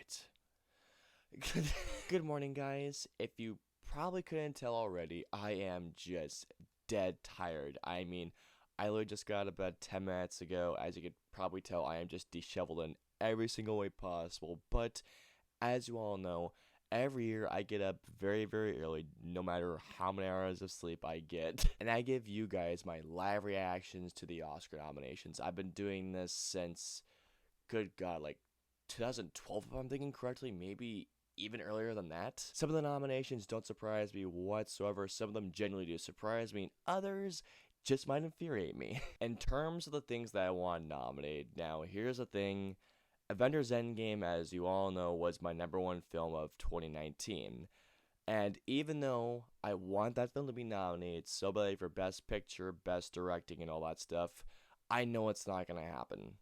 Alright. Good morning, guys. If you probably couldn't tell already, I am just dead tired. I mean, I literally just got out of bed 10 minutes ago. As you could probably tell, I am just disheveled in every single way possible. But, as you all know, every year I get up very, very early, no matter how many hours of sleep I get. And I give you guys my live reactions to the Oscar nominations. I've been doing this since, good God, like 2012, if I'm thinking correctly, maybe even earlier than that. Some of the nominations don't surprise me whatsoever. Some of them genuinely do surprise me, and others just might infuriate me. In terms of the things that I want nominated, now here's the thing. Avengers Endgame, as you all know, was my #1 film of 2019. And even though I want that film to be nominated so badly for Best Picture, Best Directing, and all that stuff, I know it's not going to happen.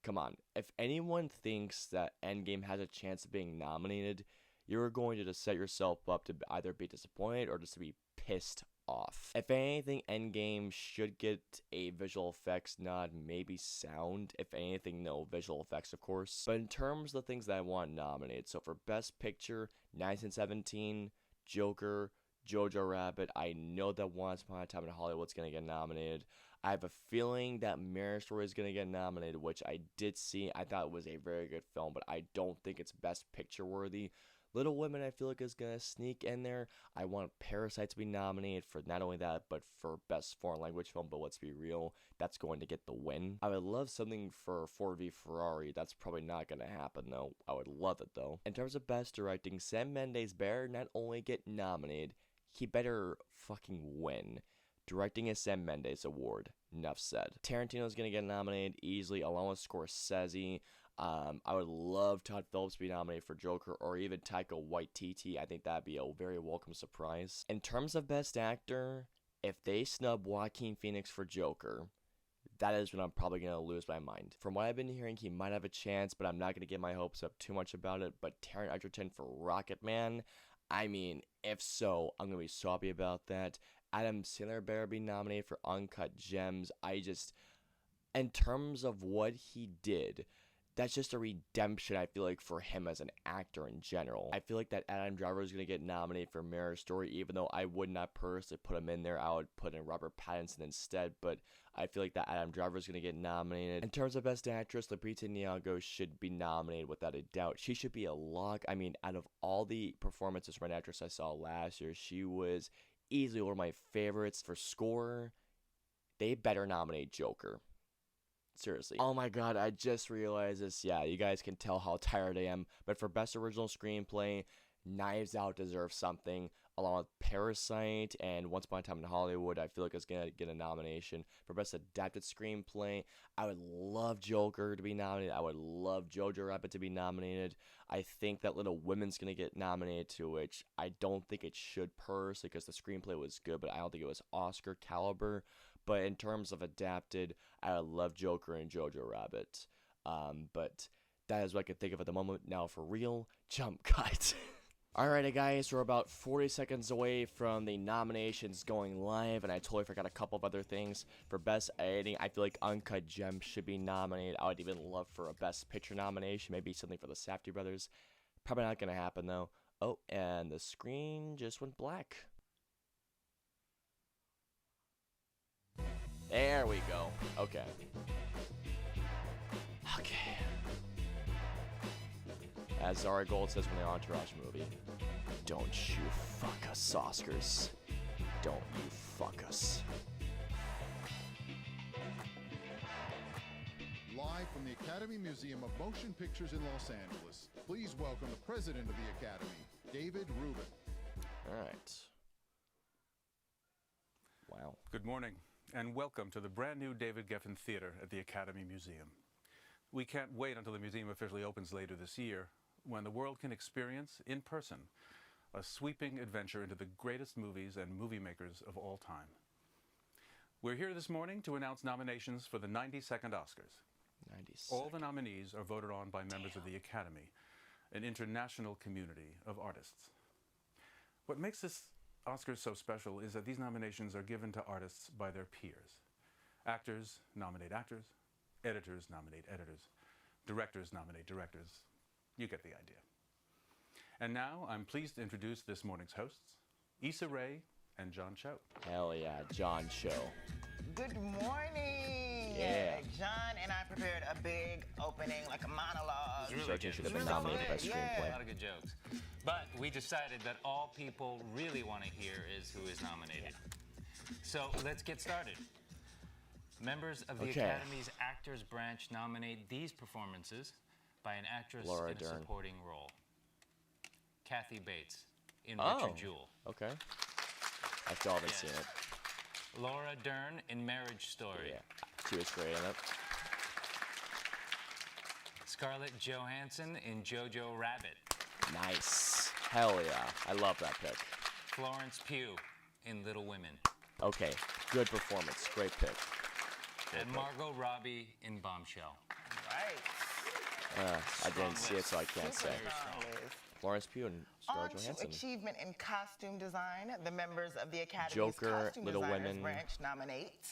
Come on, if anyone thinks that Endgame has a chance of being nominated, you're going to just set yourself up to either be disappointed or just to be pissed off. If anything, Endgame should get a visual effects nod, maybe sound. If anything, no visual effects, of course. But in terms of the things that I want nominated, so for Best Picture, 1917, Joker, Jojo Rabbit. I know that Once Upon a Time in Hollywood's going to get nominated. I have a feeling that Marriage Story is going to get nominated, which I did see. I thought it was a very good film, but I don't think it's Best Picture worthy. Little Women, I feel like, is going to sneak in there. I want Parasite to be nominated for not only that, but for Best Foreign Language Film, but let's be real, that's going to get the win. I would love something for Ford v Ferrari. That's probably not going to happen, though. I would love it, though. In terms of Best Directing, Sam Mendes better not only get nominated, he better fucking win. Directing a Sam Mendes award. Enough said. Tarantino's gonna get nominated easily, along with Scorsese. I would love Todd Phillips to be nominated for Joker, or even Taika Waititi. I think that'd be a very welcome surprise. In terms of Best Actor, if they snub Joaquin Phoenix for Joker, that is when I'm probably going to lose my mind. From what I've been hearing, he might have a chance, but I'm not going to get my hopes up too much about it. But Taron Egerton for Rocketman, I mean, if so, I'm going to be so happy about that. Adam Sandler better be nominated for Uncut Gems. In terms of what he did, that's just a redemption, I feel like, for him as an actor in general. I feel like that Adam Driver is going to get nominated for Marriage Story, even though I would not personally put him in there. I would put in Robert Pattinson instead, but I feel like that Adam Driver is going to get nominated. In terms of Best Actress, Lupita Nyong'o should be nominated without a doubt. She should be a lock. I mean, out of all the performances from an actress I saw last year, she was easily one of my favorites. For score, they better nominate Joker. Seriously. Oh my god, I just realized this. Yeah, you guys can tell how tired I am. But for Best Original Screenplay, Knives Out deserves something, along with Parasite and Once Upon a Time in Hollywood. I feel like it's going to get a nomination. For Best Adapted Screenplay, I would love Joker to be nominated. I would love Jojo Rabbit to be nominated. I think that Little Women's going to get nominated too, which I don't think it should personally, because the screenplay was good, but I don't think it was Oscar caliber. But in terms of adapted, I would love Joker and Jojo Rabbit. But that is what I can think of at the moment. Now for real, jump cut. Alrighty guys, we're about 40 seconds away from the nominations going live, and I totally forgot a couple of other things. For Best Editing, I feel like Uncut Gems should be nominated. I would even love for a Best Picture nomination, maybe something for the Safdie brothers. Probably not going to happen though. Oh, and the screen just went black. There we go. Okay. Okay. As Zara Gold says from the Entourage movie, don't you fuck us, Oscars. Don't you fuck us. Live from the Academy Museum of Motion Pictures in Los Angeles, please welcome the President of the Academy, David Rubin. Alright. Wow. Good morning, and welcome to the brand new David Geffen Theater at the Academy Museum. We can't wait until the museum officially opens later this year, when the world can experience, in person, a sweeping adventure into the greatest movies and movie makers of all time. We're here this morning to announce nominations for the 92nd Oscars. 92nd. All the nominees are voted on by members of the Academy, an international community of artists. What makes this Oscars so special is that these nominations are given to artists by their peers. Actors nominate actors, editors nominate editors, directors nominate directors, You get the idea. And now I'm pleased to introduce this morning's hosts, Issa Rae and John Cho. Hell yeah, John Cho. Good morning. Yeah. John and I prepared a big opening, like a monologue. Really should have been nominated by Screenplay. A lot of good jokes. But we decided that all people really want to hear is who is nominated. So let's get started. Members of the Academy's Actors Branch nominate these performances by an actress Laura in a Dern. supporting role. Kathy Bates in Richard Jewell. Okay. I still haven't seen it. Laura Dern in Marriage Story. Yeah, she was great in it. Scarlett Johansson in Jojo Rabbit. Nice. Hell yeah. I love that pick. Florence Pugh in Little Women. Okay, good performance. Great pick. And Margot Robbie in Bombshell. Right. I didn't see it, so I can't say. Super strong list. Florence Pugh and On Scarlett to Johansson. achievement in costume design, the members of the Academy's Joker, Costume Little Designers Women. Branch nominate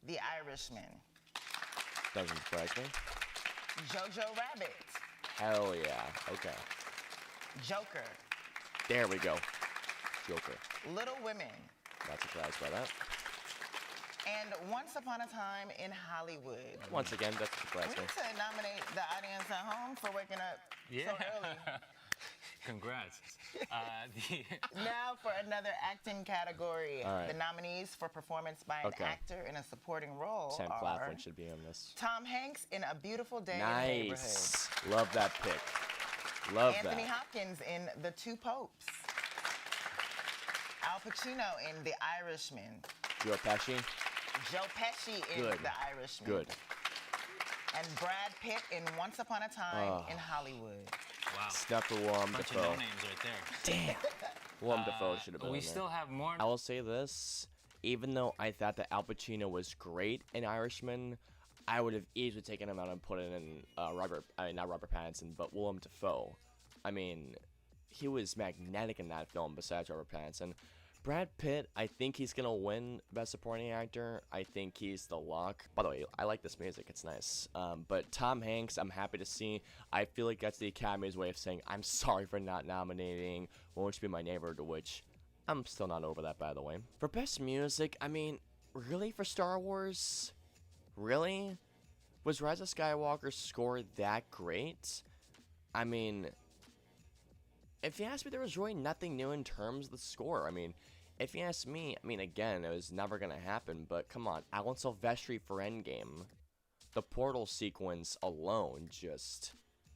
The Irishman, Doesn't surprise me. Jojo Rabbit, Hell yeah. Okay. Joker, There we go. Joker. Little Women, Not surprised by that. and Once Upon a Time in Hollywood. Once again, doesn't We surprise me. need to nominate the audience at home for waking up so early. Congrats. Now for another acting category. All right. The nominees for performance by an actor in a supporting role Sam are Claflin should be in this. Tom Hanks in A Beautiful Day in the Neighborhood. Nice. Love that pick. Love Anthony that. Hopkins in The Two Popes. Al Pacino in The Irishman. Joe Pesci. Joe Pesci in Good. The Irishman. Good. And Brad Pitt in Once Upon a Time in Hollywood. Wow. Step for Willem Bunch of Dafoe. no names right there. Damn. Willem Dafoe should have been We in there. still have more. I will say this, even though I thought that Al Pacino was great in Irishman, I would have easily taken him out and put it in not Robert Pattinson, but Willem Dafoe. I mean, he was magnetic in that film besides Robert Pattinson. Brad Pitt, I think he's going to win Best Supporting Actor. I think he's the lock. By the way, I like this music. It's nice. But Tom Hanks, I'm happy to see. I feel like that's the Academy's way of saying, I'm sorry for not nominating Won't You Be My Neighbor, to which I'm still not over that, by the way. For Best Music, I mean, really for Star Wars? Really? Was Rise of Skywalker's score that great? I mean, if you ask me, there was really nothing new in terms of the score. I mean, if you ask me, I mean, again, it was never going to happen, but come on. Alan Silvestri for Endgame. The portal sequence alone just,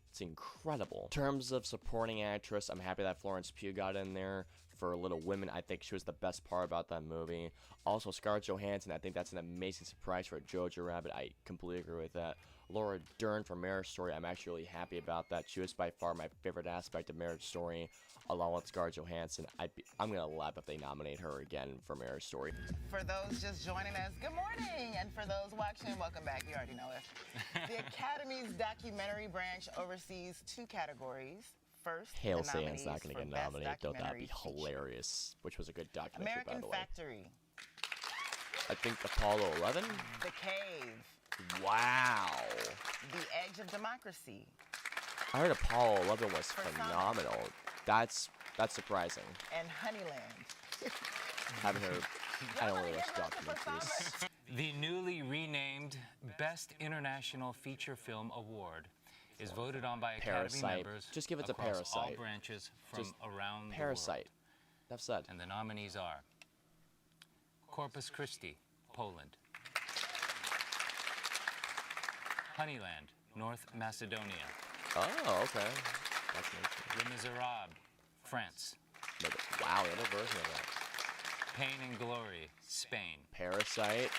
it's incredible. In terms of supporting actress, I'm happy that Florence Pugh got in there. For Little Women, I think she was the best part about that movie. Also, Scarlett Johansson, I think that's an amazing surprise for Jojo Rabbit. I completely agree with that. Laura Dern for Marriage Story, I'm actually really happy about that. She was by far my favorite aspect of Marriage Story, along with Scarlett Johansson. I'm going to laugh if they nominate her again for Marriage Story. For those just joining us, good morning. And for those watching, welcome back. You already know it. The Academy's documentary branch oversees two categories. First, Hail the Sand's nominees not going to for get Best nominated, though that'd be Documentary Feature. hilarious, which was a good documentary, American by the way. Factory, I think Apollo 11? The Cave, Wow. The Edge of Democracy, I heard Apollo 11 was For some. phenomenal. That's surprising. and Honeyland. Haven't heard. I don't really watch Give it up for documentaries. The newly renamed Best International Feature Film Award is voted on by Academy Parasite. members Just give it to across all Parasite. branches from Just around Parasite. Enough said. the world. And the nominees are Corpus Christi, Poland; Honeyland, North Macedonia; Oh, okay. That's nice. Les Miserables, France; Wow, another version of that. Pain and Glory, Spain; Parasite.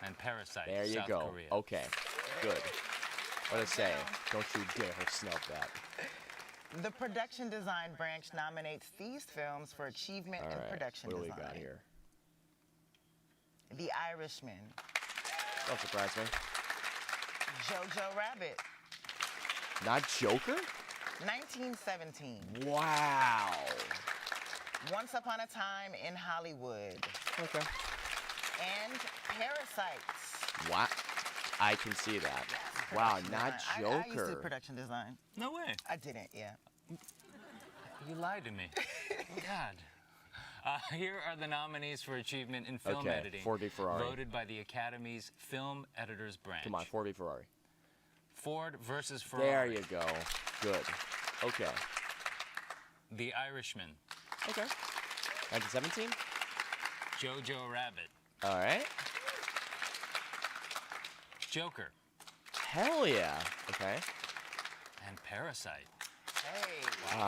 and Parasite, There you South go. Korea. Okay. Good. What to say? Don't you dare snub that. The production design branch nominates these films for achievement All in right. production What do we design. got here? The Irishman, Don't surprise me. Jojo Rabbit, Not Joker? 1917, Wow. Once Upon a Time in Hollywood, Okay. and Parasites. What? I can see that. Wow, production not design. I used to do Joker. production design. No way. I didn't, yeah. You lied to me. God. Here are the nominees for achievement in film editing. Ford v Ferrari. Voted by the Academy's Film Editors Branch. Come on, Ford v Ferrari. Ford versus Ferrari. There you go. Good. Okay. The Irishman. Okay. 1917? Jojo Rabbit. All right. Joker. Hell yeah. Okay. And Parasite. Hey,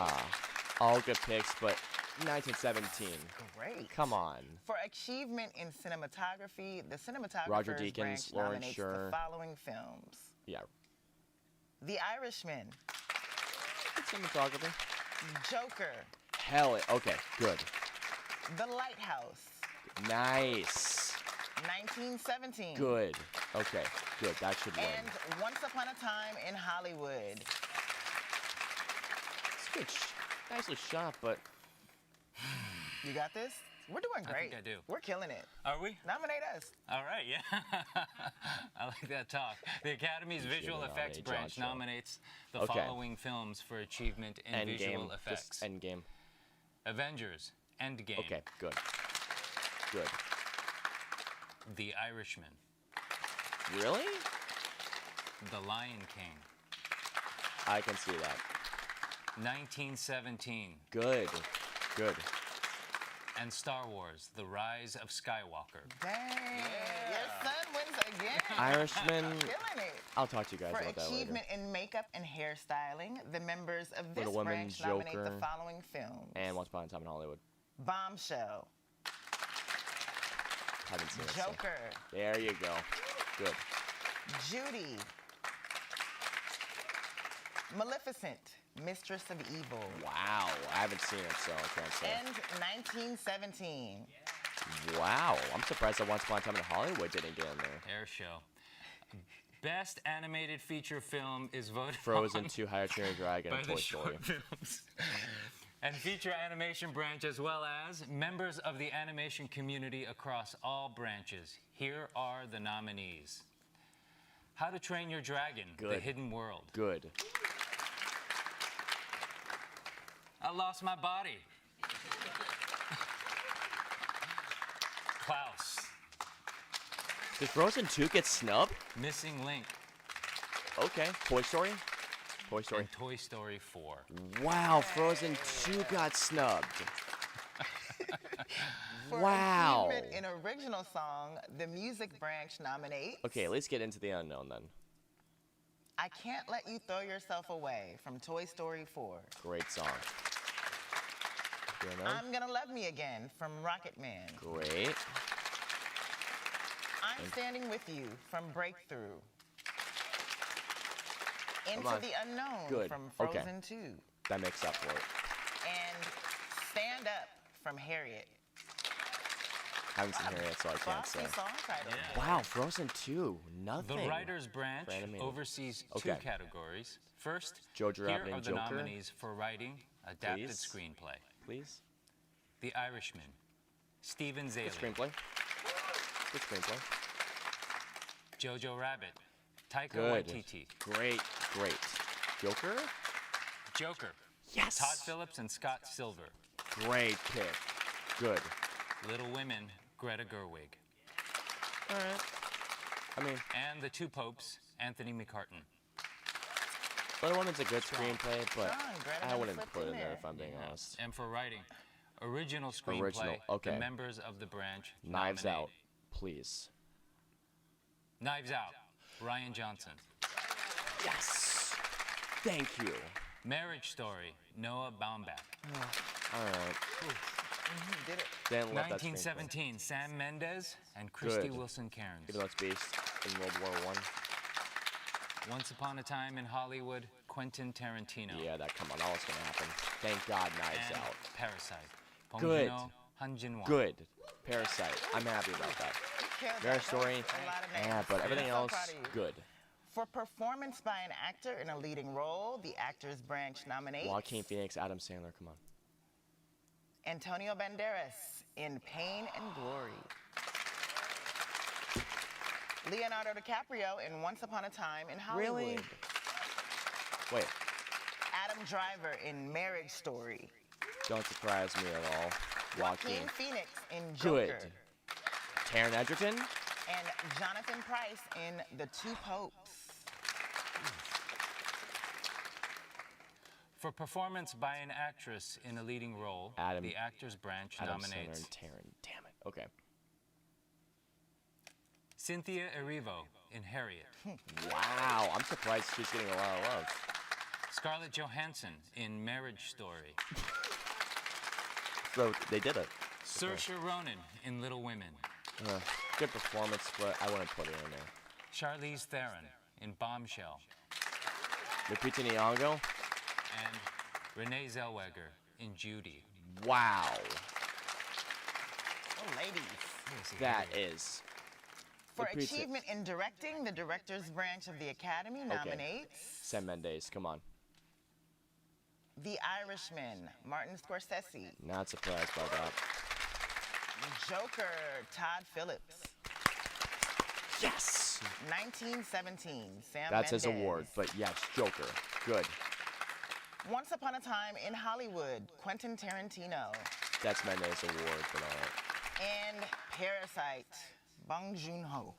All good picks, but 1917. great. Come on. For achievement in cinematography, the cinematographer's Roger branch Deakins, Lawrence nominates Sher. the following films. Yeah. The Irishman, Cinematography. Joker, Hell yeah. Okay, good. The Lighthouse, Nice. 1917. Good. Okay, good. That should win. And Once Upon a Time in Hollywood. It's good. Nicely shot, but You got this? We're doing I great. think I do. We're killing it. Are we? Nominate us. All right, yeah. I like that talk. The Academy's Visual nominate Effects John Branch Cho. nominates the Okay. following films for achievement in visual effects. Just Endgame. Avengers, Endgame, Okay, good. Good. The Irishman, Really? The Lion King, I can see that. 1917, Good. Good. and Star Wars, The Rise of Skywalker. Dang. Your son wins again. Irishman. Killing it. I'll talk to you guys For about that later. achievement in makeup and hairstyling, the members of this Little Women, branch nominate the Joker, following films. And Once Upon a Time in Hollywood. Bombshell, Haven't seen it. so- Joker, There you go. Good. Judy, Maleficent, Mistress of Evil, Wow. I haven't seen it, so I can't say. and 1917. Wow. I'm surprised that Once Upon a Time in Hollywood didn't get in there. Air Show. Best animated feature film is voted Frozen on 2, Higher Train Dragon, by and the Toy Story. short films and feature animation branch, as well as members of the animation community across all branches. Here are the nominees. How to Train Your Dragon, The Good. Hidden World. Good. I Lost My Body. Klaus. Did Frozen 2 get snubbed? Missing Link. Okay. Toy Story? Toy Story. And Toy Story 4. Wow, Frozen 2 got snubbed. For Wow. achievement in original song, the music branch nominates Okay, let's get into the unknown then. I Can't Let You Throw Yourself Away from Toy Story 4. Great song. Do you know? I'm Gonna Love Me Again from Rocket Man. Great. I'm Standing With You from Breakthrough. Into on. the Unknown Good. from Okay. Frozen 2. That makes up for it. And Stand Up from Harriet. Haven't seen her yet, so I can't Frosty say. song title. Yeah. Wow, Frozen 2. Nothing. The Writers Branch For animated. oversees Okay. 2 categories. First, Jojo here Rabbit are and the Joker. nominees for writing adapted Please. screenplay. Please. The Irishman, Stephen Good Zaley. screenplay. Good screenplay. Jojo Rabbit, Taika Good. Waititi. Great. Great. Joker? Joker, Yes. Todd Phillips and Scott Silver. Great pick. Good. Little Women, Greta Gerwig. All right. I mean, And The Two Popes, Anthony McCartan. Little Women's a good screenplay, but Strong. Greta I never wouldn't slipped put it in in there there. if I'm being honest. And for writing, original screenplay, Original, okay. the members of the branch Knives nominate. Out, please. Knives Out, Ryan Johnson. Yes. Thank you. Marriage Story, Noah Baumbach. All right. Did it. Then let that screenplay. 1917, Sam Mendes and Christy Good. Wilson Cairns. Even though it's based in World War One. Once Upon a Time in Hollywood, Quentin Tarantino. Yeah, that come on, all is gonna happen. Thank God, Knives And Out. Parasite, Bong Good. Joon-ho, Han Jin-won. Good. Parasite. I'm happy about that. Killed that. Marriage That was Story. a lot of names. Yeah, but everything I'm so else, proud of you. good. For performance by an actor in a leading role, the Actors Branch nominates Joaquin Phoenix, Adam Sandler, come on. Antonio Banderas in Pain and Glory. Leonardo DiCaprio in Once Upon a Time in Hollywood. Really? Wait, Adam Driver in Marriage Story. don't surprise me at all. Joaquin Phoenix in Joker. Good. Taron Egerton? And Jonathan Pryce in The Two Popes. For performance by an actress in a leading role, the Actors Branch Adam nominates Sandler and Taron. Damn it. Okay. Cynthia Erivo in Harriet, Wow, I'm surprised she's getting a lot of love. Scarlett Johansson in Marriage Story, So they did it. Saoirse Ronan in Little Women, Good performance, but I wouldn't put it in there. Charlize Theron in Bombshell, Lupita Nyong'o? and Renee Zellweger in Judy. Wow. Oh, ladies. That is. For Lupita. achievement in directing, the Directors Branch of the Academy nominates Sam Mendes, come on. The Irishman, Martin Scorsese. Not surprised by that. Joker, Todd Phillips. Yes! 1917, Sam That's Mendes. his award, but yes, Joker. Good. Once Upon a Time in Hollywood, Quentin Tarantino. That's Mendes' award, but all right. And Parasite, Bong Joon-ho.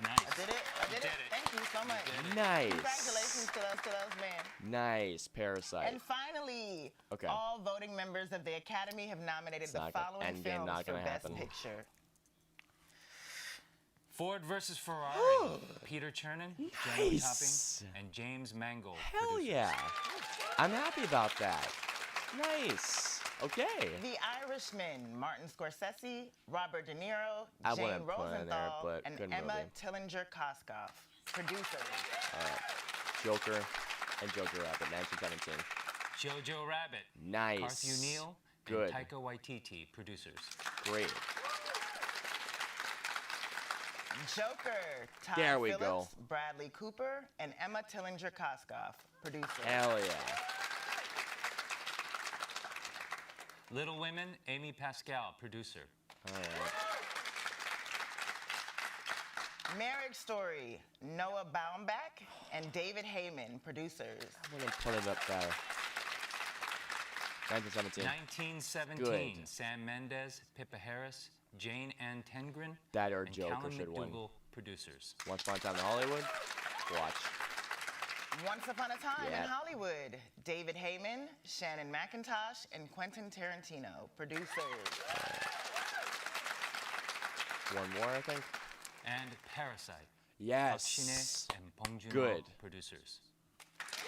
Nice. I did it. Thank you so much. Nice. Congratulations to those men. Nice. Parasite. And finally, Okay. all voting members of the Academy have nominated the not gonna- following Endgame films not for gonna Best happen. Picture. Ford versus Ferrari, Peter Chernin, Jenny Nice. Topping, and James Mangold. Hell producers. yeah. I'm happy about that. Nice. Okay. The Irishman, Martin Scorsese, Robert De Niro, I Jane wouldn't put it in there, Rosenthal, but and good Emma movie. Tillinger-Koskoff, producers. Joker and Joker Rabbit, 1917. Jojo Rabbit, Nice. Carthew Neal, Good. and Taika Waititi, producers. Great. Joker, Todd There we Phillips, go. Bradley Cooper, and Emma Tillinger-Koskoff, producers. Hell yeah. Little Women, Amy Pascal, producer. All right. Marriage Story, Noah Baumbach and David Heyman, producers. I'm going to put it up there. 1917. 1917, Good. Sam Mendes, Pippa Harris, Jane Ann Tengren, That or and Joker Callum should win. McDougall, producers. Once Upon a Time in Hollywood. Watch. Once Upon a Time Yeah. in Hollywood, David Heyman, Shannon McIntosh, and Quentin Tarantino, producers. One more, I think. And Parasite, Yes. Shine and Bong Joon-ho, Good. producers.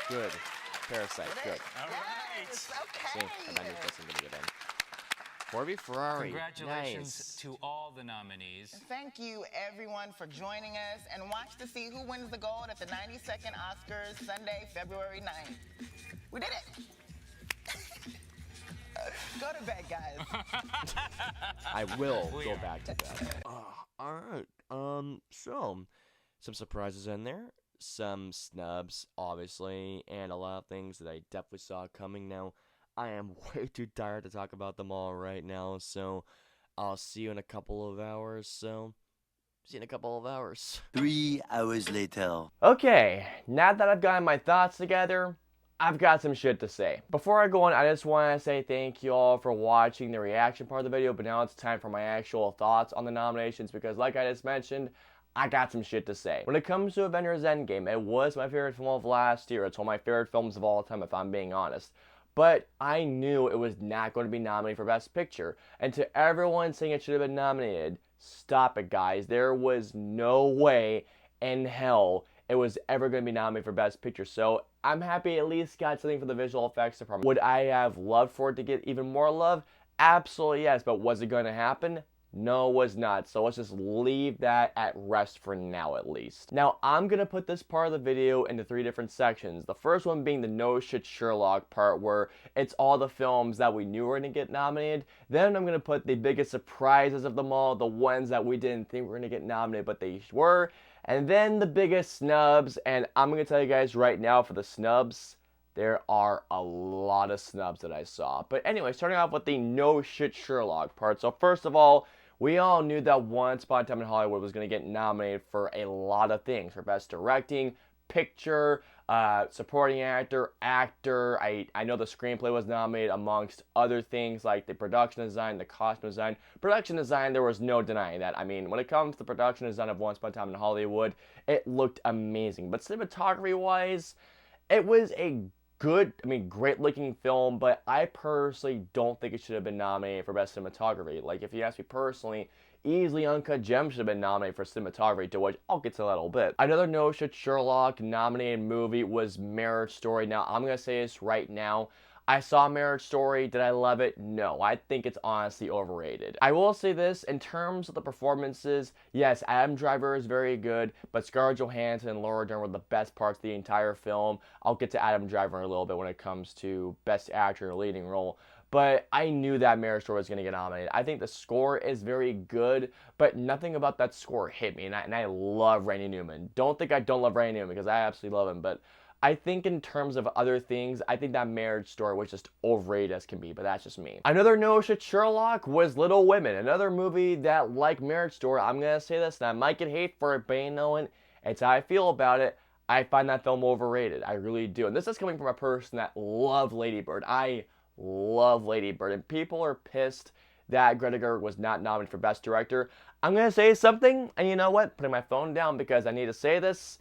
Good. Parasite. Good. All right. Yes, See, okay. Avengers wasn't going to get in. Ford v Ferrari. Congratulations Nice. to all the nominees. Thank you, everyone, for joining us, and watch to see who wins the gold at the 92nd Oscars, Sunday, February 9th. We did it. Go to bed, guys. I will We go are. back to that. All right. So some surprises in there, some snubs, obviously, and a lot of things that I definitely saw coming. Now, I am way too tired to talk about them all right now, so I'll see you in a couple of hours. So, see you in a couple of hours. 3 hours later. Okay, now that I've gotten my thoughts together, I've got some shit to say. Before I go on, I just want to say thank you all for watching the reaction part of the video, but now it's time for my actual thoughts on the nominations, because like I just mentioned, I got some shit to say. When it comes to Avengers Endgame, it was my favorite film of last year. It's one of my favorite films of all time, if I'm being honest. But I knew it was not going to be nominated for Best Picture. And to everyone saying it should have been nominated, stop it, guys. There was no way in hell it was ever going to be nominated for Best Picture. So I'm happy it at least got something for the visual effects department. Would I have loved for it to get even more love? Absolutely yes. But was it going to happen? No, it was not. So let's just leave that at rest for now, at least. Now, I'm going to put this part of the video into 3 different sections. The first one being the no shit Sherlock part, where it's all the films that we knew were going to get nominated. Then I'm going to put the biggest surprises of them all, the ones that we didn't think were going to get nominated, but they were. And then the biggest snubs, and I'm going to tell you guys right now for the snubs, there are a lot of snubs that I saw. But anyway, starting off with the no shit Sherlock part. So first of all, we all knew that Once Upon a Time in Hollywood was going to get nominated for a lot of things, for Best Directing, Picture, supporting actor. I know the screenplay was nominated amongst other things like the production design, the costume design. Production design, there was no denying that. I mean, when it comes to the production design of Once Upon a Time in Hollywood, it looked amazing. But cinematography-wise, it was a great looking film, but I personally don't think it should have been nominated for Best Cinematography. Like, if you ask me personally, easily Uncut Gems should have been nominated for cinematography, to which I'll get to that in a little bit. Another No Shit Sherlock nominated movie was Marriage Story. Now, I'm going to say this right now. I saw Marriage Story. Did I love it? No. I think it's honestly overrated. I will say this, in terms of the performances, yes, Adam Driver is very good, but Scarlett Johansson and Laura Dern were the best parts of the entire film. I'll get to Adam Driver in a little bit when it comes to Best Actor in a Leading Role. But I knew that Marriage Story was going to get nominated. I think the score is very good, but nothing about that score hit me. And I love Randy Newman. Don't think I don't love Randy Newman, because I absolutely love him. But I think in terms of other things, I think that Marriage Story was just overrated as can be, but that's just me. Another No Shit Sherlock was Little Women. Another movie that, like Marriage Story, I'm going to say this, and I might get hate for it, but you know what? It's how I feel about it. I find that film overrated. I really do. And this is coming from a person that loved Lady Bird. I love Lady Bird, and people are pissed that Greta Gerwig was not nominated for Best Director. I'm going to say something, and you know what? Putting my phone down because I need to say this.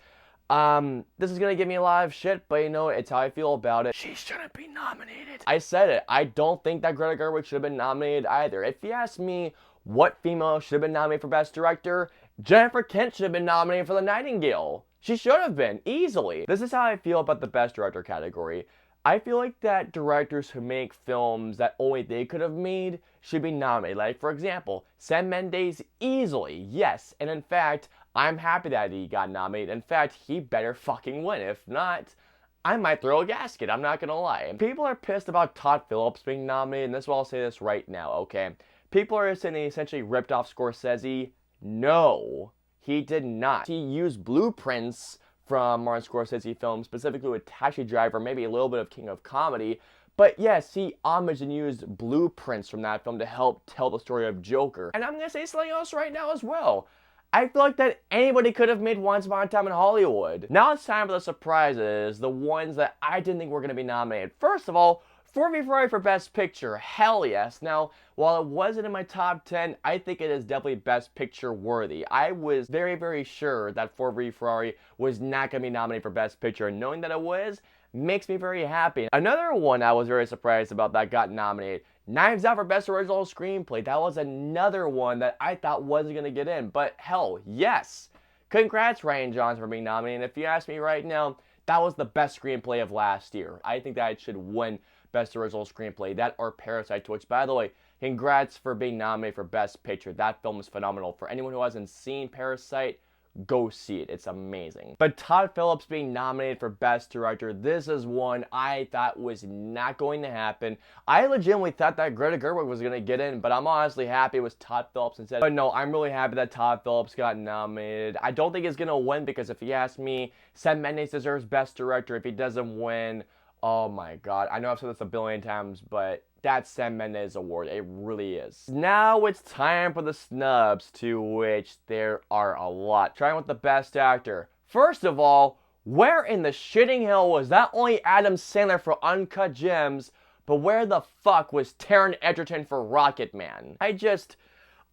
This is going to give me a lot of shit, but you know, it's how I feel about it. She shouldn't be nominated. I said it. I don't think that Greta Gerwig should have been nominated either. If you ask me what female should have been nominated for Best Director, Jennifer Kent should have been nominated for The Nightingale. She should have been, easily. This is how I feel about the Best Director category. I feel like that directors who make films that only they could have made should be nominated. Like, for example, Sam Mendes, easily, yes. And in fact, I'm happy that he got nominated. In fact, he better fucking win. If not, I might throw a gasket. I'm not gonna lie. People are pissed about Todd Phillips being nominated, and this is why I'll say this right now, okay? People are saying he essentially ripped off Scorsese. No, he did not. He used blueprints from Martin Scorsese films, specifically with Taxi Driver, maybe a little bit of King of Comedy. But yes, he homaged and used blueprints from that film to help tell the story of Joker. And I'm gonna say something else right now as well. I feel like that anybody could have made Once Upon a Time in Hollywood. Now it's time for the surprises, the ones that I didn't think were going to be nominated. First of all, Ford v Ferrari for Best Picture, hell yes. Now, while it wasn't in my top 10, I think it is definitely Best Picture worthy. I was very, very sure that Ford v Ferrari was not going to be nominated for Best Picture, and knowing that it was, makes me very happy. Another one I was very surprised about that got nominated, Knives Out for Best Original Screenplay. That was another one that I thought wasn't going to get in, but hell, yes. Congrats, Rian Johnson, for being nominated. And if you ask me right now, that was the best screenplay of last year. I think that it should win Best Original Screenplay. That or Parasite, which, by the way, congrats for being nominated for Best Picture. That film is phenomenal. For anyone who hasn't seen Parasite, go see it. It's amazing. But Todd Phillips being nominated for Best Director, this is one I thought was not going to happen. I legitimately thought that Greta Gerwig was going to get in, but I'm honestly happy it was Todd Phillips instead. But no, I'm really happy that Todd Phillips got nominated. I don't think he's going to win, because if you ask me, Sam Mendes deserves Best Director. If he doesn't win, oh my god. I know I've said this a billion times, but that's Sam Mendes award. It really is. Now it's time for the snubs, to which there are a lot. Trying with the Best Actor. First of all, where in the shitting hell was not only Adam Sandler for Uncut Gems, but where the fuck was Taron Egerton for Rocketman?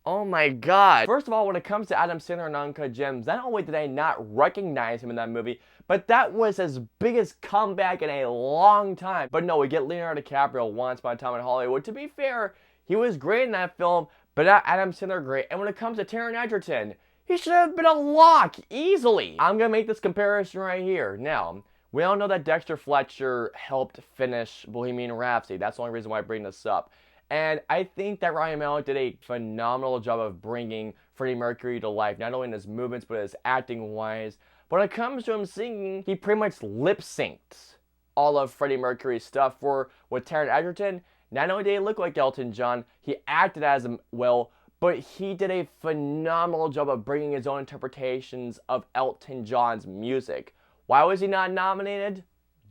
Oh my god. First of all, when it comes to Adam Sandler and Uncut Gems, not only did I not recognize him in that movie, but that was his biggest comeback in a long time. But no, we get Leonardo DiCaprio Once Upon a Time in Hollywood. To be fair, he was great in that film, but not Adam Sandler great. And when it comes to Taron Egerton, he should have been a lock, easily. I'm gonna make this comparison right here. Now, we all know that Dexter Fletcher helped finish Bohemian Rhapsody. That's the only reason why I bring this up. And I think that Ryan Mallett did a phenomenal job of bringing Freddie Mercury to life, not only in his movements, but his acting-wise. But when it comes to him singing, he pretty much lip-synced all of Freddie Mercury's stuff. With Taron Egerton, not only did he look like Elton John, he acted as him well, but he did a phenomenal job of bringing his own interpretations of Elton John's music. Why was he not nominated?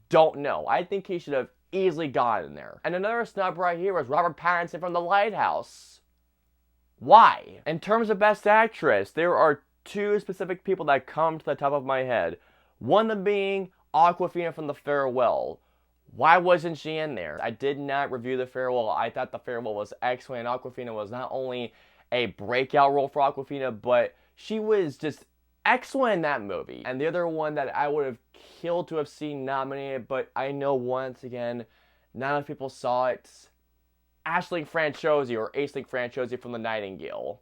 Don't know. I think he should have easily gotten there. And another snub right here was Robert Pattinson from The Lighthouse. Why? In terms of Best Actress, there are two specific people that come to the top of my head. One of them being Awkwafina from The Farewell. Why wasn't she in there? I did not review The Farewell. I thought The Farewell was excellent. Awkwafina was not only a breakout role for Awkwafina, but she was just excellent in that movie. And the other one that I would have killed to have seen nominated, but I know once again, not enough people saw it. Aisling Franciosi, or Aisling Franciosi from The Nightingale.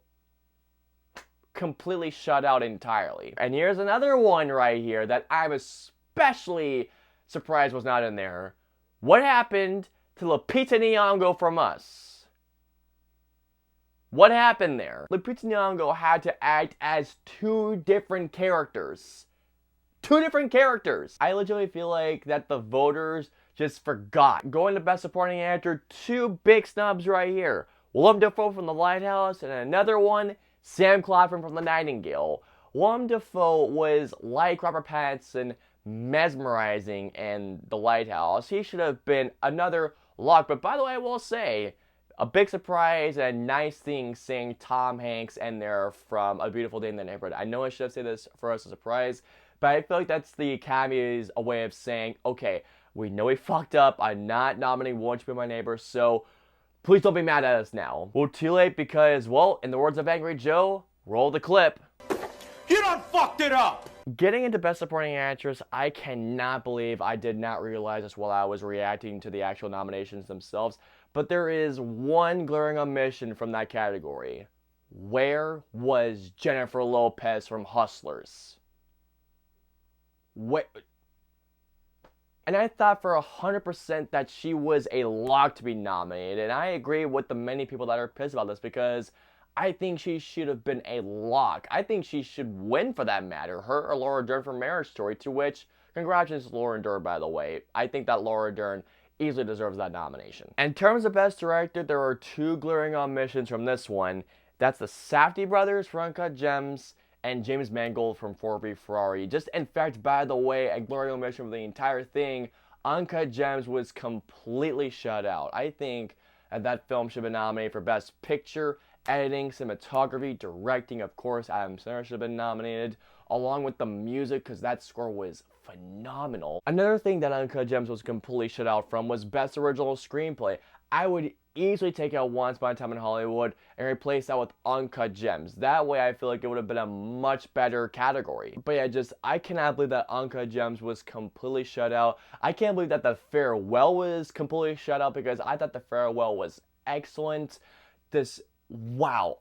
Completely shut out entirely. And here's another one right here that I'm especially surprised was not in there. What happened to Lupita Nyong'o from Us? What happened there? Lupita Nyong'o had to act as two different characters. Two different characters! I legitimately feel like that the voters just forgot. Going to Best Supporting Actor, two big snubs right here. Willem Dafoe from The Lighthouse, and another one, Sam Claflin from The Nightingale. Willem Dafoe was, like Robert Pattinson, mesmerizing in The Lighthouse. He should have been another lock. But by the way, I will say, a big surprise and a nice thing seeing Tom Hanks in there from A Beautiful Day in the Neighborhood. I know I should have said this for us as a surprise, but I feel like that's the Academy's a way of saying, okay, we know we fucked up. I'm not nominating Won't You Be My Neighbor, so please don't be mad at us now. Well, too late because, well, in the words of Angry Joe, roll the clip. You done fucked it up! Getting into Best Supporting Actress, I cannot believe I did not realize this while I was reacting to the actual nominations themselves, but there is one glaring omission from that category. Where was Jennifer Lopez from Hustlers? Where? And I thought for 100% that she was a lock to be nominated, and I agree with the many people that are pissed about this because I think she should have been a lock. I think she should win for that matter. Her or Laura Dern for Marriage Story, to which, congratulations Laura Dern, by the way. I think that Laura Dern easily deserves that nomination. In terms of Best Director, there are two glaring omissions from this one. That's the Safdie brothers for Uncut Gems and James Mangold from Ford v Ferrari. Just in fact, by the way, a glaring omission for the entire thing, Uncut Gems was completely shut out. I think that film should have been nominated for Best Picture, Editing, Cinematography, Directing. Of course, Adam Sandler should have been nominated, along with the music, because that score was phenomenal. Another thing that Uncut Gems was completely shut out from was Best Original Screenplay. I would easily take out Once Upon a Time in Hollywood and replace that with Uncut Gems. That way I feel like it would have been a much better category. But yeah, I cannot believe that Uncut Gems was completely shut out. I can't believe that The Farewell was completely shut out because I thought The Farewell was excellent. Wow,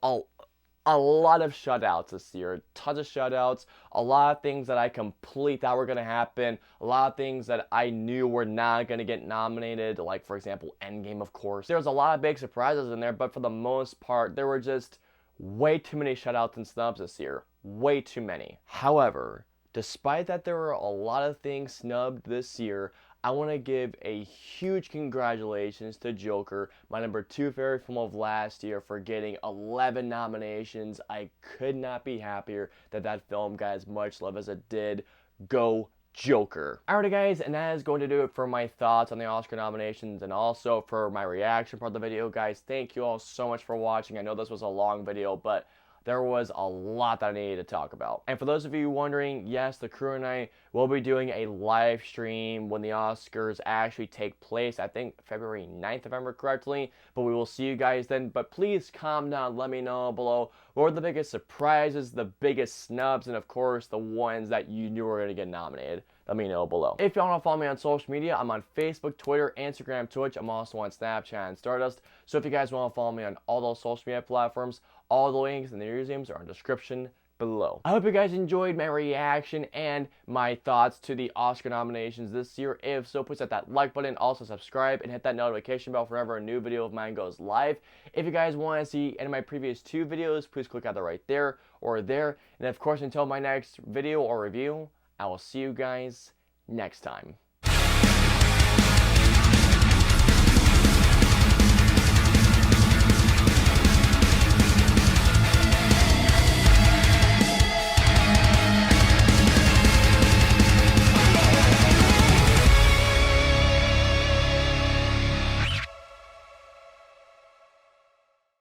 a lot of shutouts this year. Tons of shutouts. A lot of things that I completely thought were going to happen. A lot of things that I knew were not going to get nominated. Like, for example, Endgame, of course. There was a lot of big surprises in there, but for the most part, there were just way too many shutouts and snubs this year. Way too many. However, despite that there were a lot of things snubbed this year, I want to give a huge congratulations to Joker, my number 2 favorite film of last year, for getting 11 nominations. I could not be happier that that film got as much love as it did. Go Joker. Alrighty guys, and that is going to do it for my thoughts on the Oscar nominations and also for my reaction part of the video. Guys, thank you all so much for watching. I know this was a long video, but there was a lot that I needed to talk about. And for those of you wondering, yes, the crew and I will be doing a live stream when the Oscars actually take place. I think February 9th, if I remember correctly. But we will see you guys then. But please comment down, let me know below what were the biggest surprises, the biggest snubs, and of course the ones that you knew were going to get nominated. Let me know below. If y'all want to follow me on social media, I'm on Facebook, Twitter, Instagram, Twitch. I'm also on Snapchat and Stardust. So if you guys want to follow me on all those social media platforms, all the links and the usernames are in the description below. I hope you guys enjoyed my reaction and my thoughts to the Oscar nominations this year. If so, please hit that like button, also subscribe, and hit that notification bell for whenever a new video of mine goes live. If you guys want to see any of my previous 2 videos, please click either right there or there. And of course, until my next video or review, I will see you guys next time.